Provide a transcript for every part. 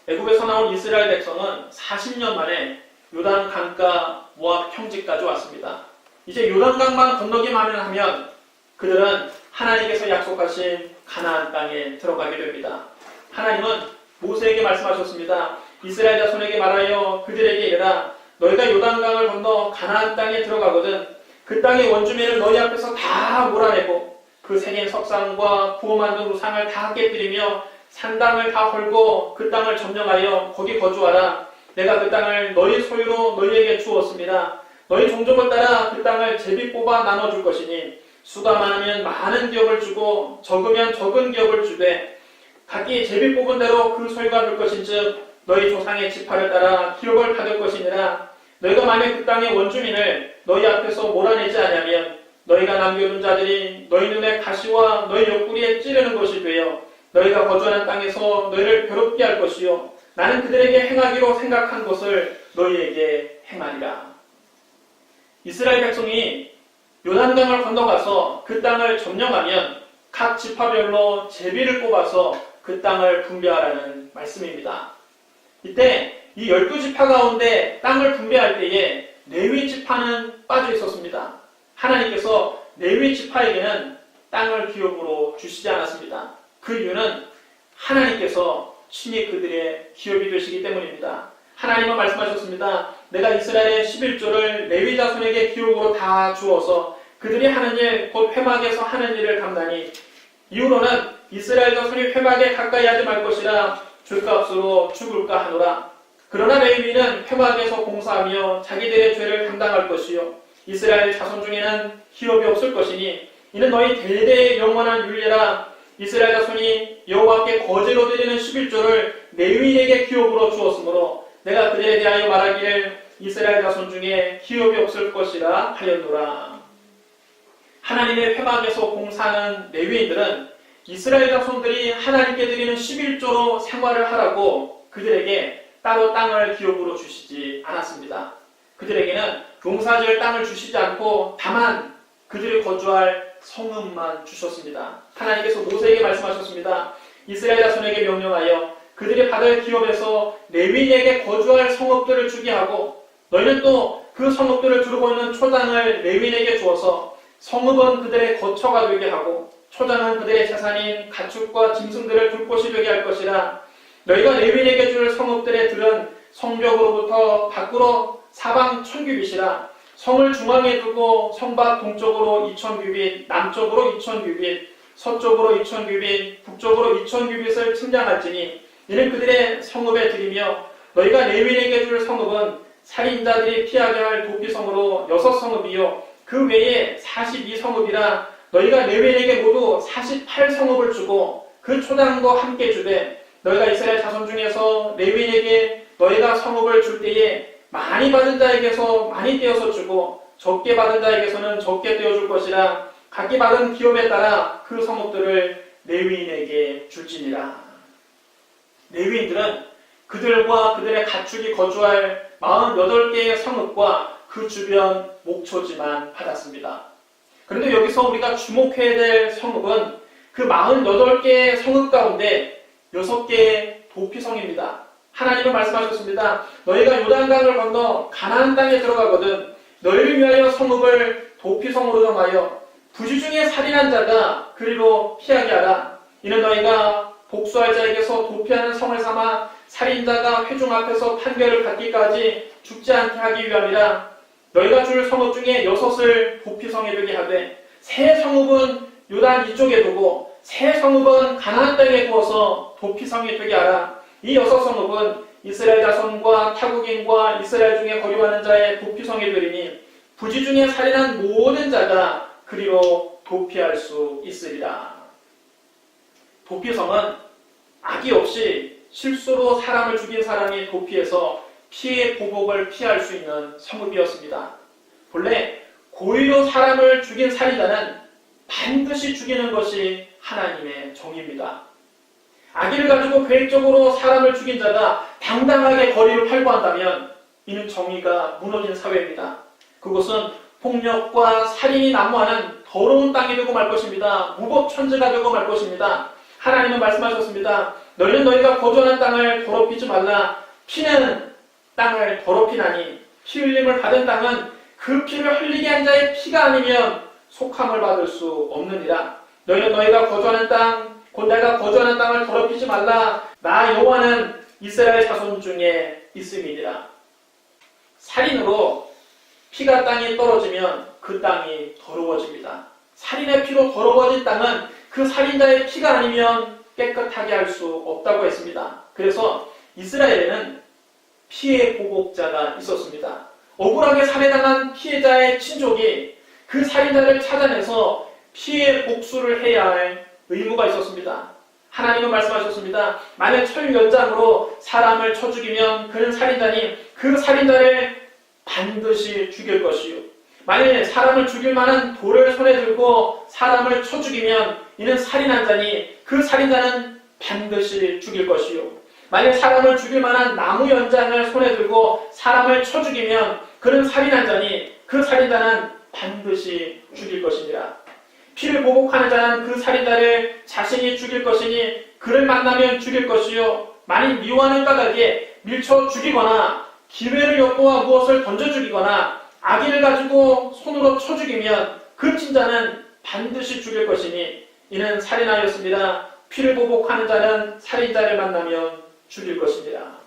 애굽에서 나온 이스라엘 백성은 40년 만에 요단 강가 모압 평지까지 왔습니다. 이제 요단강만 건너기만 하면 그들은 하나님께서 약속하신 가나안 땅에 들어가게 됩니다. 하나님은 모세에게 말씀하셨습니다. 이스라엘 자손에게 말하여 그들에게 이르라. 너희가 요단강을 건너 가나안 땅에 들어가거든 그 땅의 원주민을 너희 앞에서 다 몰아내고 그 새긴 석상과 부어 만든 우상을 다 깨뜨리며 산당을 다 헐고 그 땅을 점령하여 거기 거주하라. 내가 그 땅을 너희 소유로 너희에게 주었습니다. 너희 종족을 따라 그 땅을 제비 뽑아 나눠줄 것이니 수가 많으면 많은 기업을 주고 적으면 적은 기업을 주되 각기 제비 뽑은 대로 그 소유가 될 것인즉 너희 조상의 지파를 따라 기업을 받을 것이니라. 너희가 만약 그 땅의 원주민을 너희 앞에서 몰아내지 않으면 너희가 남겨둔 자들이 너희 눈에 가시와 너희 옆구리에 찌르는 것이 되어 너희가 거주하는 땅에서 너희를 괴롭게 할 것이요 나는 그들에게 행하기로 생각한 것을 너희에게 행하리라. 이스라엘 백성이 요단강을 건너가서 그 땅을 점령하면 각 지파별로 제비를 뽑아서 그 땅을 분배하라는 말씀입니다. 이때 이 12지파 가운데 땅을 분배할 때에 레위 지파는 빠져 있었습니다. 하나님께서 레위 지파에게는 땅을 기업으로 주시지 않았습니다. 그 이유는 하나님께서 친히 그들의 기업이 되시기 때문입니다. 하나님은 말씀하셨습니다. 내가 이스라엘의 11조를 레위 자손에게 기업으로 다 주어서 그들이 하는 일, 곧 회막에서 하는 일을 감당하니 이후로는 이스라엘 자손이 회막에 가까이 하지 말 것이라 죗값으로 죽을까 하노라. 그러나 레위인은 회막에서 공사하며 자기들의 죄를 감당할 것이요 이스라엘 자손 중에는 기업이 없을 것이니 이는 너희 대대의 영원한 율례라. 이스라엘 자손이 여호와께 거제로 드리는 11조를 레위인에게 기업으로 주었으므로 내가 그들에 대하여 말하기를 이스라엘 자손 중에 기업이 없을 것이라 하였노라. 하나님의 회막에서 공사하는 레위인들은 이스라엘 자손들이 하나님께 드리는 11조로 생활을 하라고 그들에게 따로 땅을 기업으로 주시지 않았습니다. 그들에게는 농사지을 땅을 주시지 않고 다만 그들이 거주할 성읍만 주셨습니다. 하나님께서 모세에게 말씀하셨습니다. 이스라엘 자손에게 명령하여 그들이 받을 기업에서 레위인에게 거주할 성읍들을 주게 하고 너희는 또 그 성읍들을 두르고 있는 초장을 레위인에게 주어서 성읍은 그들의 거처가 되게 하고 초장은 그들의 재산인 가축과 짐승들을 둘 곳이 되게 할 것이라. 너희가 레위인에게 줄 성읍들의 들은 성벽으로부터 밖으로 사방 1000규빗이라. 성을 중앙에 두고 성밖 동쪽으로 2000규빗, 남쪽으로 2000규빗, 서쪽으로 2000규빗, 북쪽으로 2000규빗을 측량할지니 이는 그들의 성읍에 드리며 너희가 레위인에게 줄 성읍은 살인자들이 피하게 할 도피성으로 6성읍이요 그 외에 42성읍이라. 너희가 레위인에게 모두 48성읍을 주고 그 초당도 함께 주되 너희가 이스라엘 자손 중에서 레위인에게 너희가 성읍을 줄 때에 많이 받은 자에게서 많이 떼어서 주고 적게 받은 자에게서는 적게 떼어줄 것이라. 각기 받은 기업에 따라 그 성읍들을 레위인에게 줄지니라. 레위인들은 그들과 그들의 가축이 거주할 48개의 성읍과 그 주변 목초지만 받았습니다. 그런데 여기서 우리가 주목해야 될 성읍은 그 48개의 성읍 가운데 6개의 도피성입니다. 하나님은 말씀하셨습니다. 너희가 요단강을 건너 가나안 땅에 들어가거든 너희를 위하여 성읍을 도피성으로 정하여 부지 중에 살인한 자가 그리로 피하게 하라. 이는 너희가 복수할 자에게서 도피하는 성을 삼아 살인자가 회중 앞에서 판결을 받기까지 죽지 않게 하기 위함이라. 너희가 줄 성읍 중에 6을 도피성에 되게 하되 새 성읍은 요단 이쪽에 두고 새 성읍은 가나안 땅에 두어서 도피성이 되게 하라. 이 6성읍은 이스라엘 자손과 타국인과 이스라엘 중에 거류하는 자의 도피성이 되리니 부지 중에 살인한 모든 자가 그리로 도피할 수 있으리라. 도피성은 악의 없이 실수로 사람을 죽인 사람이 도피해서 피해 보복을 피할 수 있는 성읍이었습니다. 본래 고의로 사람을 죽인 살인자는 반드시 죽이는 것이 하나님의 정의입니다. 악의를 가지고 계획적으로 사람을 죽인 자가 당당하게 거리를 활보한다면 이는 정의가 무너진 사회입니다. 그곳은 폭력과 살인이 난무하는 더러운 땅이 되고 말 것입니다. 무법천지가 되고 말 것입니다. 하나님은 말씀하셨습니다. 너희는 너희가 거주하는 땅을 더럽히지 말라. 피는 땅을 더럽히나니 피 흘림을 받은 땅은 그 피를 흘리게 한 자의 피가 아니면 속함을 받을 수 없느니라. 너희는 너희가 거주하는 땅 곧 내가 거주하는 땅을 더럽히지 말라. 나 여호와는 이스라엘 자손 중에 있음이니라. 살인으로 피가 땅에 떨어지면 그 땅이 더러워집니다. 살인의 피로 더러워진 땅은 그 살인자의 피가 아니면 깨끗하게 할 수 없다고 했습니다. 그래서 이스라엘에는 피해 보복자가 있었습니다. 억울하게 살해당한 피해자의 친족이 그 살인자를 찾아내서 피해 복수를 해야 할 의무가 있었습니다. 하나님은 말씀하셨습니다. 만약 철연장으로 사람을 쳐 죽이면 그는 살인자니 그 살인자를 반드시 죽일 것이요. 만일 사람을 죽일 만한 돌을 손에 들고 사람을 쳐 죽이면 이는 살인한 자니 그 살인자는 반드시 죽일 것이요. 만일 사람을 죽일 만한 나무 연장을 손에 들고 사람을 쳐 죽이면 그는 살인한 자니 그 살인자는 반드시 죽일 것이니라. 피를 보복하는 자는 그 살인자를 자신이 죽일 것이니 그를 만나면 죽일 것이요. 만일 미워하는 까닭에 밀쳐 죽이거나 기회를 엿보아 무엇을 던져 죽이거나 악의를 가지고 손으로 쳐 죽이면 그 친자는 반드시 죽일 것이니 이는 살인하였습니다. 피를 보복하는 자는 살인자를 만나면 죽일 것이니라.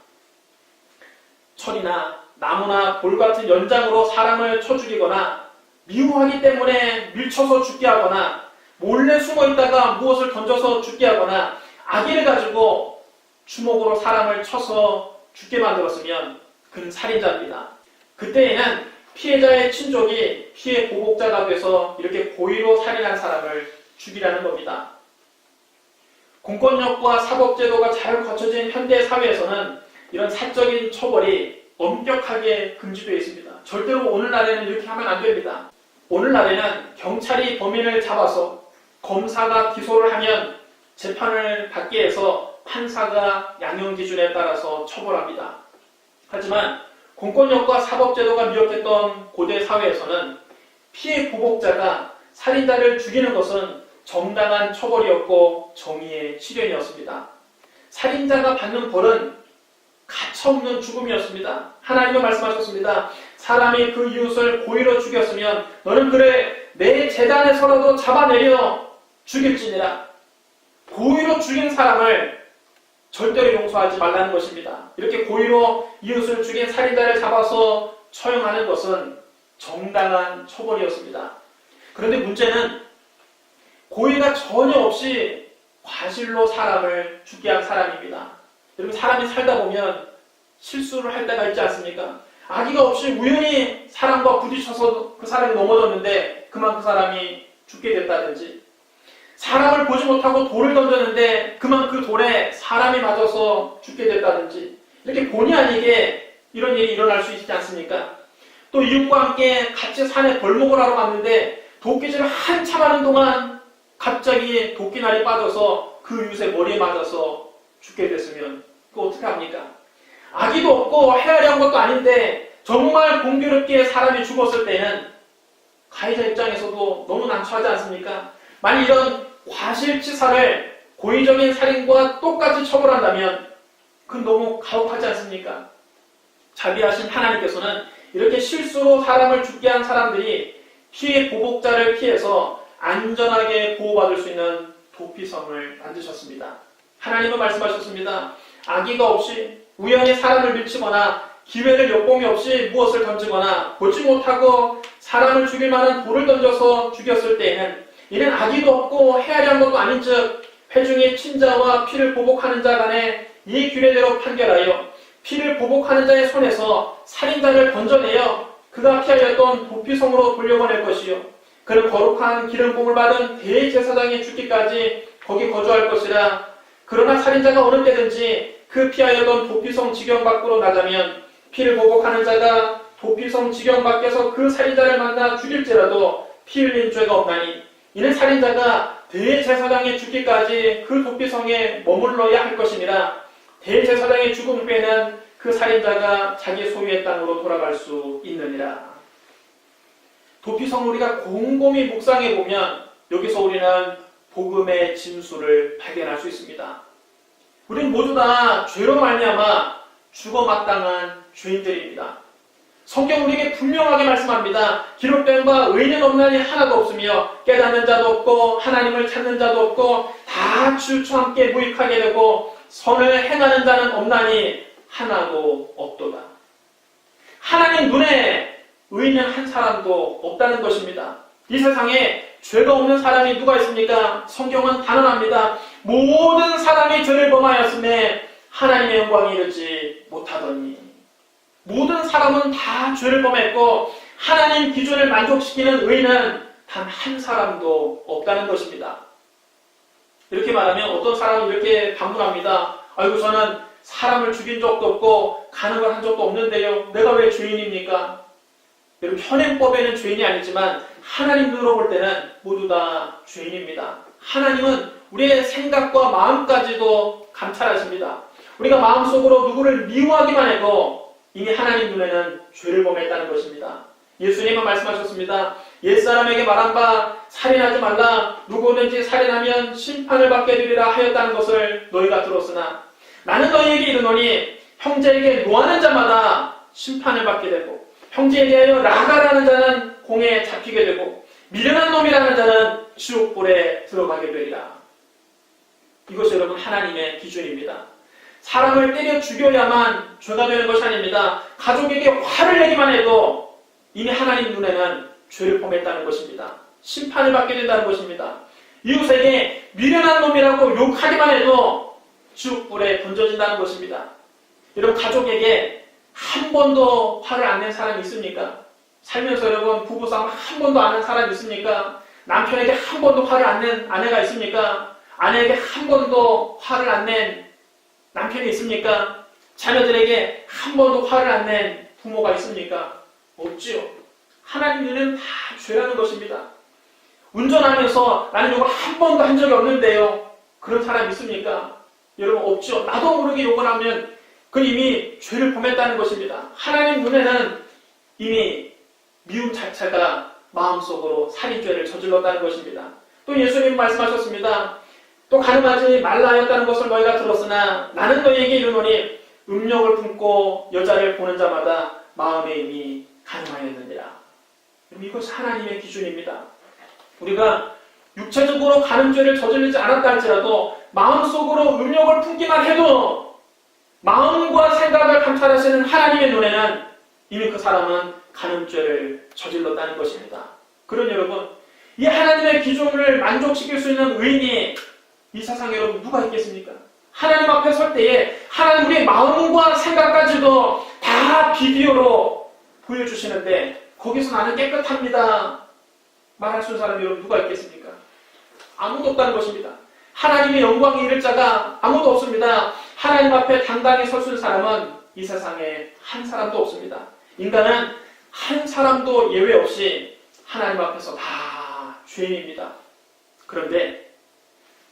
철이나 나무나 돌 같은 연장으로 사람을 쳐 죽이거나 미워하기 때문에 밀쳐서 죽게 하거나 몰래 숨어 있다가 무엇을 던져서 죽게 하거나 악의를 가지고 주먹으로 사람을 쳐서 죽게 만들었으면 그는 살인자입니다. 그때에는 피해자의 친족이 피해 보복자가 돼서 이렇게 고의로 살인한 사람을 죽이라는 겁니다. 공권력과 사법제도가 잘 갖춰진 현대 사회에서는 이런 사적인 처벌이 엄격하게 금지되어 있습니다. 절대로 오늘날에는 이렇게 하면 안 됩니다. 오늘날에는 경찰이 범인을 잡아서 검사가 기소를 하면 재판을 받게 해서 판사가 양형 기준에 따라서 처벌합니다. 하지만 공권력과 사법제도가 미혹했던 고대 사회에서는 피해 보복자가 살인자를 죽이는 것은 정당한 처벌이었고 정의의 실현이었습니다. 살인자가 받는 벌은 가차없는 죽음이었습니다. 하나님은 말씀하셨습니다. 사람이 그 이웃을 고의로 죽였으면 너는 그를 내 제단에서라도 잡아내려 죽일지니라. 고의로 죽인 사람을 절대로 용서하지 말라는 것입니다. 이렇게 고의로 이웃을 죽인 살인자를 잡아서 처형하는 것은 정당한 처벌이었습니다. 그런데 문제는 고의가 전혀 없이 과실로 사람을 죽게 한 사람입니다. 여러분, 사람이 살다 보면 실수를 할 때가 있지 않습니까? 악의가 없이 우연히 사람과 부딪혀서 그 사람이 넘어졌는데 그만 그 사람이 죽게 됐다든지, 사람을 보지 못하고 돌을 던졌는데 그만 그 돌에 사람이 맞아서 죽게 됐다든지, 이렇게 본의 아니게 이런 일이 일어날 수 있지 않습니까? 또 이웃과 함께 같이 산에 벌목을 하러 갔는데 도끼질을 한참 하는 동안 갑자기 도끼날이 빠져서 그 이웃의 머리에 맞아서 죽게 됐으면 그거 어떻게 합니까? 악의도 없고 헤아려 한 것도 아닌데 정말 공교롭게 사람이 죽었을 때는 가해자 입장에서도 너무 난처하지 않습니까? 만약 이런 과실치사를 고의적인 살인과 똑같이 처벌한다면 그건 너무 가혹하지 않습니까? 자비하신 하나님께서는 이렇게 실수로 사람을 죽게 한 사람들이 피해 보복자를 피해서 안전하게 보호받을 수 있는 도피성을 만드셨습니다. 하나님은 말씀하셨습니다. 악의가 없이 우연히 사람을 밀치거나 기회를 엿봄이 없이 무엇을 던지거나 보지 못하고 사람을 죽일 만한 돌을 던져서 죽였을 때에는 이는 악의도 없고 헤아려 한 것도 아닌즉 회중의 친자와 피를 보복하는 자 간에 이 규례대로 판결하여 피를 보복하는 자의 손에서 살인자를 건져내어 그가 피하였던 도피성으로 돌려보낼 것이요 그는 거룩한 기름 부음을 받은 대제사장이 죽기까지 거기 거주할 것이라. 그러나 살인자가 어느 때든지 그 피하였던 도피성 지경 밖으로 나가면 피를 보복하는 자가 도피성 지경 밖에서 그 살인자를 만나 죽일지라도 피 흘린 죄가 없나니 이는 살인자가 대제사장이 죽기까지 그 도피성에 머물러야 할 것이니라. 대제사장의 죽음 후에는 그 살인자가 자기 소유의 땅으로 돌아갈 수 있느니라. 도피성을 우리가 곰곰이 묵상해 보면 여기서 우리는 복음의 진수를 발견할 수 있습니다. 우린 모두 다 죄로 말미암아 죽어 마땅한 죄인들입니다. 성경 우리에게 분명하게 말씀합니다. 기록된 바 의인은 없나니 하나도 없으며 깨닫는 자도 없고 하나님을 찾는 자도 없고 다 주와 함께 무익하게 되고 선을 행하는 자는 없나니 하나도 없도다. 하나님 눈에 의인은 한 사람도 없다는 것입니다. 이 세상에 죄가 없는 사람이 누가 있습니까? 성경은 단언합니다. 모든 사람이 죄를 범하였음에 하나님의 영광에 이르지 못하더니. 모든 사람은 다 죄를 범했고 하나님 기준을 만족시키는 의인은 단 한 사람도 없다는 것입니다. 이렇게 말하면 어떤 사람은 이렇게 반문합니다. 아이고 저는 사람을 죽인 적도 없고 간음을 한 적도 없는데요. 내가 왜 죄인입니까? 여러분 현행법에는 죄인이 아니지만 하나님 눈으로 볼 때는 모두 다 죄인입니다. 하나님은 우리의 생각과 마음까지도 감찰하십니다. 우리가 마음속으로 누구를 미워하기만 해도 이미 하나님 눈에는 죄를 범했다는 것입니다. 예수님은 말씀하셨습니다. 옛사람에게 말한 바 살인하지 말라. 누구든지 살인하면 심판을 받게 되리라 하였다는 것을 너희가 들었으나 나는 너희에게 이르노니 형제에게 노하는 자마다 심판을 받게 되고 형제에 대하여 라가라는 자는 공에 잡히게 되고 미련한 놈이라는 자는 지옥불에 들어가게 되리라. 이것이 여러분 하나님의 기준입니다. 사람을 때려 죽여야만 죄가 되는 것이 아닙니다. 가족에게 화를 내기만 해도 이미 하나님 눈에는 죄를 범했다는 것입니다. 심판을 받게 된다는 것입니다. 이웃에게 미련한 놈이라고 욕하기만 해도 지옥불에 던져진다는 것입니다. 여러분 가족에게 한 번도 화를 안 낸 사람이 있습니까? 살면서 여러분 부부싸움 한 번도 안 한 사람이 있습니까? 남편에게 한 번도 화를 안 낸 아내가 있습니까? 아내에게 한 번도 화를 안 낸 남편이 있습니까? 자녀들에게 한 번도 화를 안 낸 부모가 있습니까? 없지요. 하나님 눈에는 다 죄라는 것입니다. 운전하면서 나는 욕을 한 번도 한 적이 없는데요. 그런 사람 있습니까? 여러분 없죠. 나도 모르게 욕을 하면 그건 이미 죄를 범했다는 것입니다. 하나님 눈에는 이미 미움 자체가 마음속으로 살인죄를 저질렀다는 것입니다. 또 예수님 말씀하셨습니다. 또 간음하지 말라 하였다는 것을 너희가 들었으나 나는 너희에게 이르노니 음욕을 품고 여자를 보는 자마다 마음에 이미 간음하였느니라. 이것이 하나님의 기준입니다. 우리가 육체적으로 간음죄를 저지르지 않았다 할지라도 마음속으로 음욕을 품기만 해도 마음과 생각을 감찰하시는 하나님의 눈에는 이미 그 사람은 간음죄를 저질렀다는 것입니다. 그러니 여러분 이 하나님의 기준을 만족시킬 수 있는 의인이 이 세상에 여러분 누가 있겠습니까? 하나님 앞에 설 때에 하나님 우리의 마음과 생각까지도 다 비디오로 보여주시는데 거기서 나는 깨끗합니다 말할 수 있는 사람이 여러분 누가 있겠습니까? 아무도 없다는 것입니다. 하나님의 영광에 이를 자가 아무도 없습니다. 하나님 앞에 당당히 설 수 있는 사람은 이 세상에 한 사람도 없습니다. 인간은 한 사람도 예외 없이 하나님 앞에서 다 죄인입니다. 그런데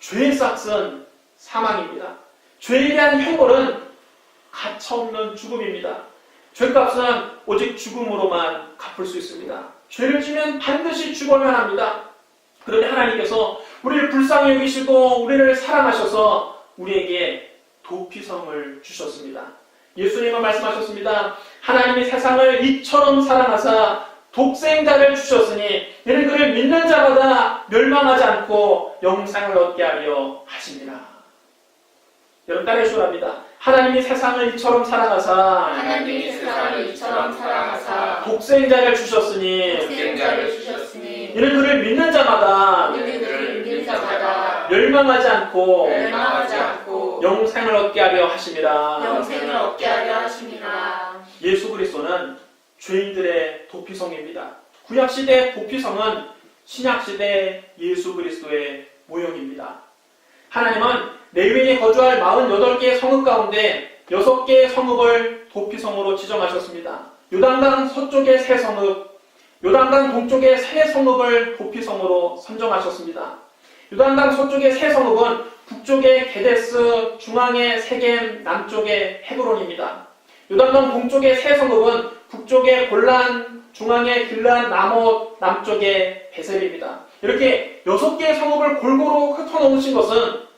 죄의 싹은 사망입니다. 죄에 대한 형벌은 가차없는 죽음입니다. 죄값은 오직 죽음으로만 갚을 수 있습니다. 죄를 지면 반드시 죽어야만 합니다. 그런데 하나님께서 우리를 불쌍히 여기시고 우리를 사랑하셔서 우리에게 도피성을 주셨습니다. 예수님은 말씀하셨습니다. 하나님이 세상을 이처럼 사랑하사 독생자를 주셨으니 이는 그를 믿는 자마다 멸망하지 않고 영생을 얻게 하려 하십니다. 여러분 따라해 주시기 바랍니다. 하나님이 세상을 이처럼 사랑하사 독생자를 주셨으니 이는 그를 믿는 자마다 멸망하지 않고 영생을 얻게 하려 하심이라. 예수 그리스도는 죄인들의 도피성입니다. 구약시대 도피성은 신약시대 예수 그리스도의 모형입니다. 하나님은 레위인이 거주할 48개의 성읍 가운데 6개의 성읍을 도피성으로 지정하셨습니다. 요단강 서쪽의 3성읍, 요단강 동쪽의 3성읍을 도피성으로 선정하셨습니다. 요단강 서쪽의 3성읍은 북쪽의 게데스, 중앙의 세겜, 남쪽의 헤브론입니다. 요단강 동쪽의 3성읍은 북쪽의 골란, 중앙의 길란, 나못, 남쪽의 베셀입니다. 이렇게 6개의 성읍을 골고루 흩어놓으신 것은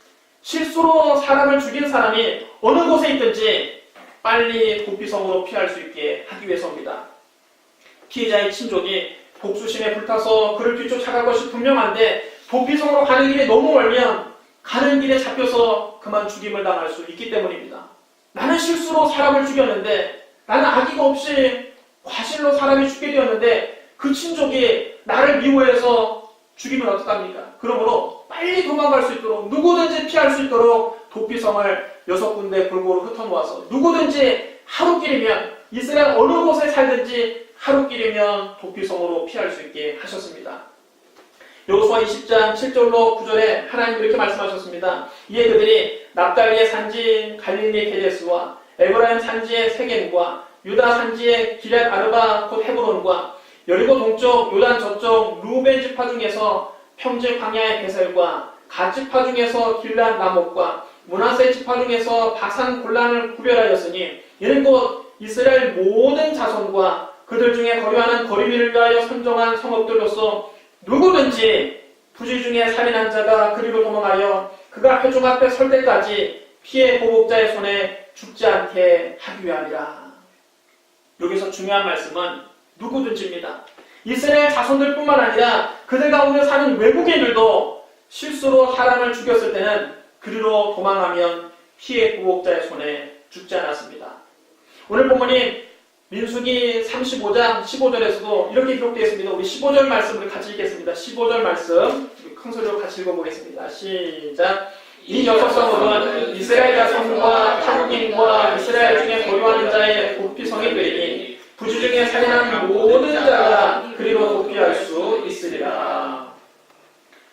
실수로 사람을 죽인 사람이 어느 곳에 있든지 빨리 도피성으로 피할 수 있게 하기 위해서입니다. 피해자의 친족이 복수심에 불타서 그를 뒤쫓아갈 것이 분명한데 도피성으로 가는 길이 너무 멀면 가는 길에 잡혀서 그만 죽임을 당할 수 있기 때문입니다. 나는 실수로 사람을 죽였는데, 나는 악의가 없이 과실로 사람이 죽게 되었는데 그 친족이 나를 미워해서 죽이면 어떡합니까? 그러므로 빨리 도망갈 수 있도록, 누구든지 피할 수 있도록 도피성을 6군데 골고루 흩어놓아서 누구든지 하루길이면, 이스라엘 어느 곳에 살든지 하루길이면 도피성으로 피할 수 있게 하셨습니다. 여호수아 20장 7절로 9절에 하나님 이렇게 말씀하셨습니다. 이에 그들이 납달리의 산지인 갈릴리 게데스와 에브라임 산지의 세겜과 유다 산지의 기럇 아르바 곧 헤브론과 여리고 동쪽 요단 저쪽 루벤 지파 중에서 평지 광야의 베셀과 갓 지파 중에서 길랏 라못과 므낫세 지파 중에서 바산 골란을 구별하였으니 이는 곧 이스라엘 모든 자손과 그들 중에 거류하는 거류민을 위하여 선정한 성읍들로서 누구든지 부지 중에 살인한 자가 그리로 도망하여 그가 회중 앞에 설 때까지 피해 보복자의 손에 죽지 않게 하기 위함이라. 여기서 중요한 말씀은 누구든지입니다. 이스라엘 자손들 뿐만 아니라 그들 가운데 사는 외국인들도 실수로 사람을 죽였을 때는 그리로 도망하면 피해 보복자의 손에 죽지 않았습니다. 오늘 본문이 민수기 35장 15절에서도 이렇게 기록되어 있습니다. 우리 15절 말씀을 같이 읽겠습니다. 15절 말씀 큰 소리로 같이 읽어보겠습니다. 시작. 이 6성읍은 이스라엘 자손과 타국인과 이스라엘 중에 거류하는 자의 도피성이 되리니 부지 중에 살인한 모든 자가 그리로 도피할 수 있으리라.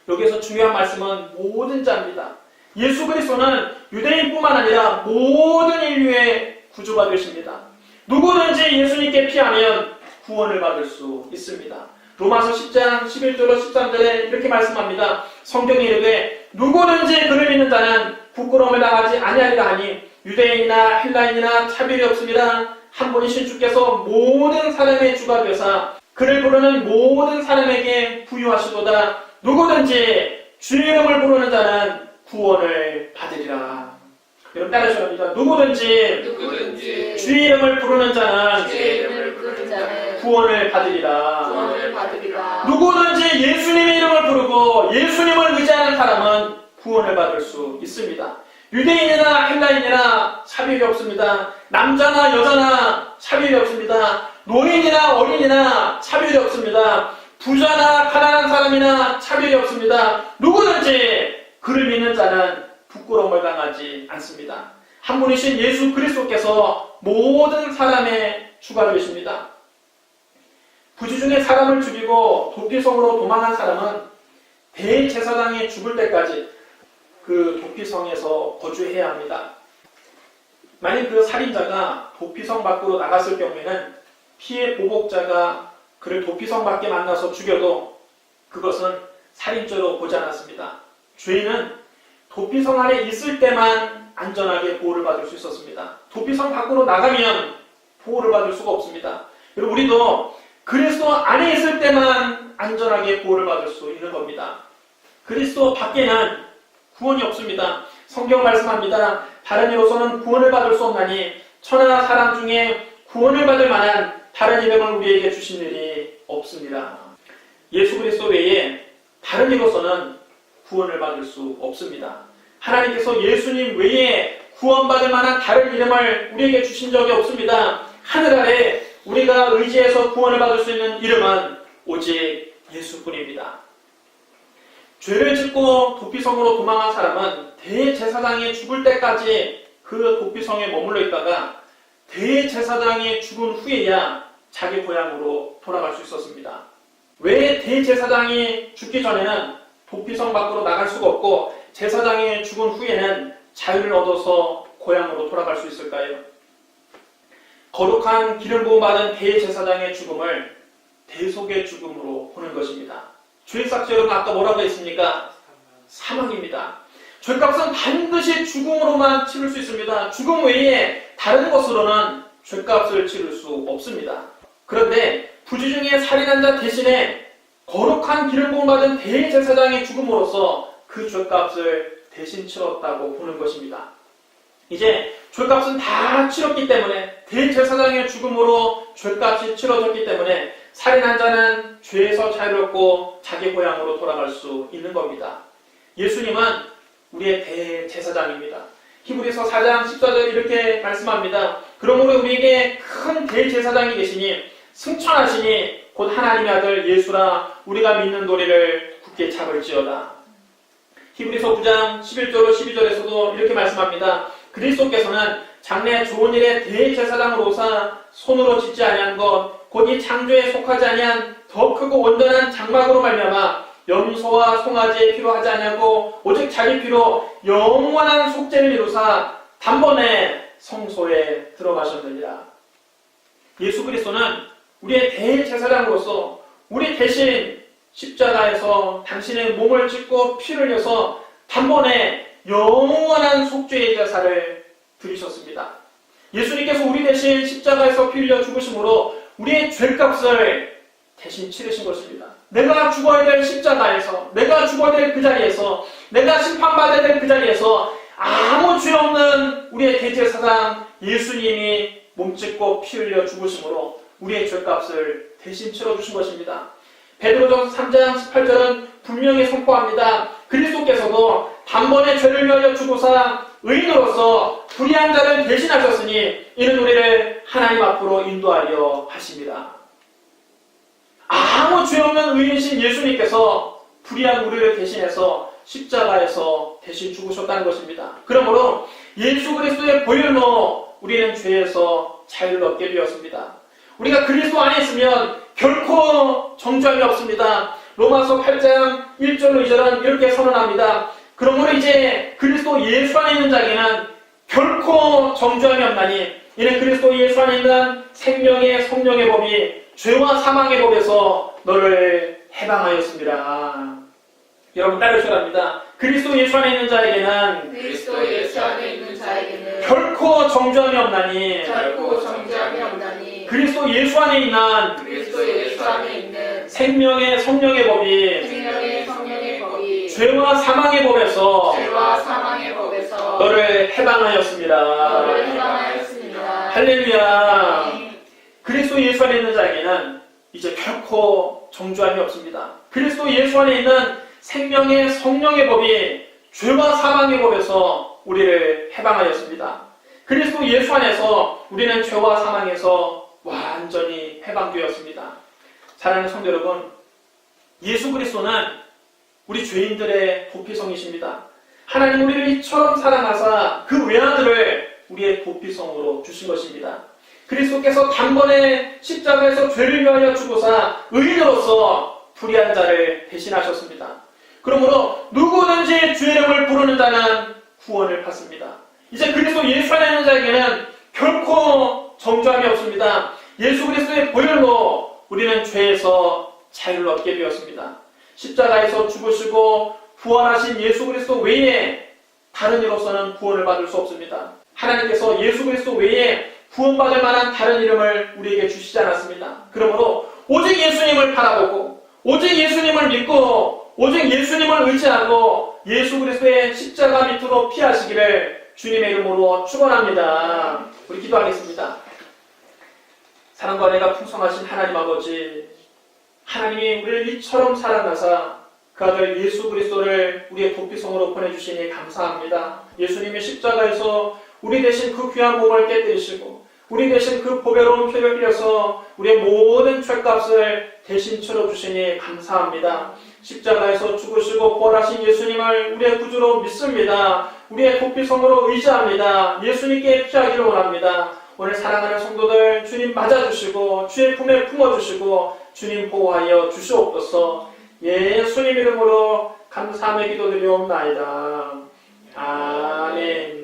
여기서 중요한 말씀은 모든 자입니다. 예수 그리스도는 유대인뿐만 아니라 모든 인류의 구주가 되십니다. 누구든지 예수님께 피하면 구원을 받을 수 있습니다. 로마서 10장 11절로 13절에 이렇게 말씀합니다. 성경이 이르되 누구든지 그를 믿는 자는 부끄러움을 당하지 아니하리라 하니 유대인이나 헬라인이나 차별이 없습니다. 한 분이신 주께서 모든 사람의 주가 되사 그를 부르는 모든 사람에게 부유하시도다. 누구든지 주의 이름을 부르는 자는 구원을 받으리라. 여러분 따라하셔야 합니다. 누구든지 주의 이름을 부르는 자는 구원을 받으리라. 누구든지 예수님의 이름을 부르고 예수님을 의지하는 사람은 구원을 받을 수 있습니다. 유대인이나 헬라인이나 차별이 없습니다. 남자나 여자나 차별이 없습니다. 노인이나 어린이나 차별이 없습니다. 부자나 가난한 사람이나 차별이 없습니다. 누구든지 그를 믿는 자는 부끄러움을 당하지 않습니다. 한 분이신 예수 그리스도께서 모든 사람의 주가 되십니다. 부지 중에 사람을 죽이고 도피성으로 도망한 사람은 대제사장이 죽을 때까지 그 도피성에서 거주해야 합니다. 만약 그 살인자가 도피성 밖으로 나갔을 경우에는 피해 보복자가 그를 도피성 밖에 만나서 죽여도 그것은 살인죄로 보지 않았습니다. 죄인은 도피성 안에 있을 때만 안전하게 보호를 받을 수 있었습니다. 도피성 밖으로 나가면 보호를 받을 수가 없습니다. 그리고 우리도 그리스도 안에 있을 때만 안전하게 보호를 받을 수 있는 겁니다. 그리스도 밖에는 구원이 없습니다. 성경 말씀합니다. 다른 이로서는 구원을 받을 수 없나니 천하 사람 중에 구원을 받을 만한 다른 이름을 우리에게 주신 일이 없습니다. 예수 그리스도 외에 다른 이로서는 구원을 받을 수 없습니다. 하나님께서 예수님 외에 구원받을 만한 다른 이름을 우리에게 주신 적이 없습니다. 하늘 아래 우리가 의지해서 구원을 받을 수 있는 이름은 오직 예수뿐입니다. 죄를 짓고 도피성으로 도망한 사람은 대제사장이 죽을 때까지 그 도피성에 머물러 있다가 대제사장이 죽은 후에야 자기 고향으로 돌아갈 수 있었습니다. 왜 대제사장이 죽기 전에는 도피성 밖으로 나갈 수가 없고 제사장이 죽은 후에는 자유를 얻어서 고향으로 돌아갈 수 있을까요? 거룩한 기름 부음 받은 대제사장의 죽음을 대속의 죽음으로 보는 것입니다. 죄의 삭제 여러분 아까 뭐라고 했습니까? 사망입니다. 죄값은 반드시 죽음으로만 치를 수 있습니다. 죽음 외에 다른 것으로는 죄값을 치를 수 없습니다. 그런데 부지 중에 살인한 자 대신에 거룩한 기름 부음 받은 대제사장의 죽음으로써 그 죄값을 대신 치렀다고 보는 것입니다. 이제 죄값은 다 치렀기 때문에, 대제사장의 죽음으로 죄값이 치러졌기 때문에 살인한 자는 죄에서 자유롭고 자기 고향으로 돌아갈 수 있는 겁니다. 예수님은 우리의 대제사장입니다. 히브리서 4장 14절 이렇게 말씀합니다. 그러므로 우리에게 큰 대제사장이 계시니 승천하시니 곧 하나님의 아들 예수라 우리가 믿는 도리를 굳게 잡을지어다. 히브리서 9장 11절 12절에서도 이렇게 말씀합니다. 그리스도께서는 장래 좋은 일의 대제사장으로서 손으로 짓지 아니한 것 곧 이 창조에 속하지 아니한 더 크고 온전한 장막으로 말미암아 염소와 송아지의 피로 하지 아니하고 오직 자기 피로 영원한 속죄를 이루사 단번에 성소에 들어가셨느니라. 예수 그리스도는 우리의 대제사장으로서 우리 대신 십자가에서 당신의 몸을 찢고 피를 흘려서 단번에 영원한 속죄의 제사를 드리셨습니다. 예수님께서 우리 대신 십자가에서 피 흘려 죽으심으로 우리의 죄값을 대신 치르신 것입니다. 내가 죽어야 될 십자가에서, 내가 죽어야 될 그 자리에서, 내가 심판받아야 될 그 자리에서 아무 죄 없는 우리의 대제사장 예수님이 몸짓고 피 흘려 죽으심으로 우리의 죄값을 대신 치러주신 것입니다. 베드로전서 3장 18절은 분명히 선포합니다. 그리스도께서도 단번에 죄를 위하여 죽으사 의인으로서 불의한 자를 대신하셨으니 이는 우리를 하나님 앞으로 인도하려 하십니다. 아무 죄 없는 의인이신 예수님께서 불의한 우리를 대신해서 십자가에서 대신 죽으셨다는 것입니다. 그러므로 예수 그리스도의 보혈로 우리는 죄에서 자유를 얻게 되었습니다. 우리가 그리스도 안에 있으면 결코 정죄함이 없습니다. 로마서 8장 1절로 2절은 이렇게 선언합니다. 그러므로 이제 그리스도 예수 안에 있는 자에게는 결코 정죄함이 없나니 이는 그리스도 예수 안에 있는 생명의 성령의 법이 죄와 사망의 법에서 너를 해방하였습니다. 여러분 따르셔야 합니다. 그리스도 예수 안에 있는 자에게는 결코 정죄함이 없나니 그리스도 예수 안에 있는 생명의 성령의 법이 죄와 사망의 법에서 너를 해방하였습니다. 할렐루야. 그리스도 예수 안에 있는 자에게는 이제 결코 정죄함이 없습니다. 그리스도 예수 안에 있는 생명의 성령의 법이 죄와 사망의 법에서 우리를 해방하였습니다. 그리스도 예수 안에서 우리는 죄와 사망에서 완전히 해방되었습니다. 사랑하는 성도 여러분, 예수 그리스도는 우리 죄인들의 도피성이십니다. 하나님 우리를 이처럼 사랑하사 그 외아들을 우리의 도피성으로 주신 것입니다. 그리스도께서 단번에 십자가에서 죄를 위하여 죽으사 의인으로서 불의한 자를 대신하셨습니다. 그러므로 누구든지 주의 이름을 부르는 자는 구원을 받습니다. 이제 그리스도 예수 안에 있는 자에게는 결코 정죄함이 없습니다. 예수 그리스도의 보혈로 우리는 죄에서 자유를 얻게 되었습니다. 십자가에서 죽으시고 부활하신 예수 그리스도 외에 다른 이로서는 구원을 받을 수 없습니다. 하나님께서 예수 그리스도 외에 구원받을 만한 다른 이름을 우리에게 주시지 않았습니다. 그러므로 오직 예수님을 바라보고 오직 예수님을 믿고 오직 예수님을 의지하고 예수 그리스도의 십자가 밑으로 피하시기를 주님의 이름으로 축원합니다. 우리 기도하겠습니다. 사랑과 은혜가 풍성하신 하나님 아버지, 하나님이 우리를 이처럼 사랑하사 그 아들 예수 그리스도를 우리의 도피성으로 보내주시니 감사합니다. 예수님이 십자가에서 우리 대신 그 귀한 몸을 깨뜨리시고 우리 대신 그 보배로운 피를 흘려서 우리의 모든 죄값을 대신 치러주시니 감사합니다. 십자가에서 죽으시고 부활하신 예수님을 우리의 구주로 믿습니다. 우리의 도피성으로 의지합니다. 예수님께 피하기를 원합니다. 오늘 사랑하는 성도들 주님 맞아주시고 주의 품에 품어주시고 주님 보호하여 주시옵소서. 예수님 이름으로 감사함의 기도드리옵나이다. 아멘.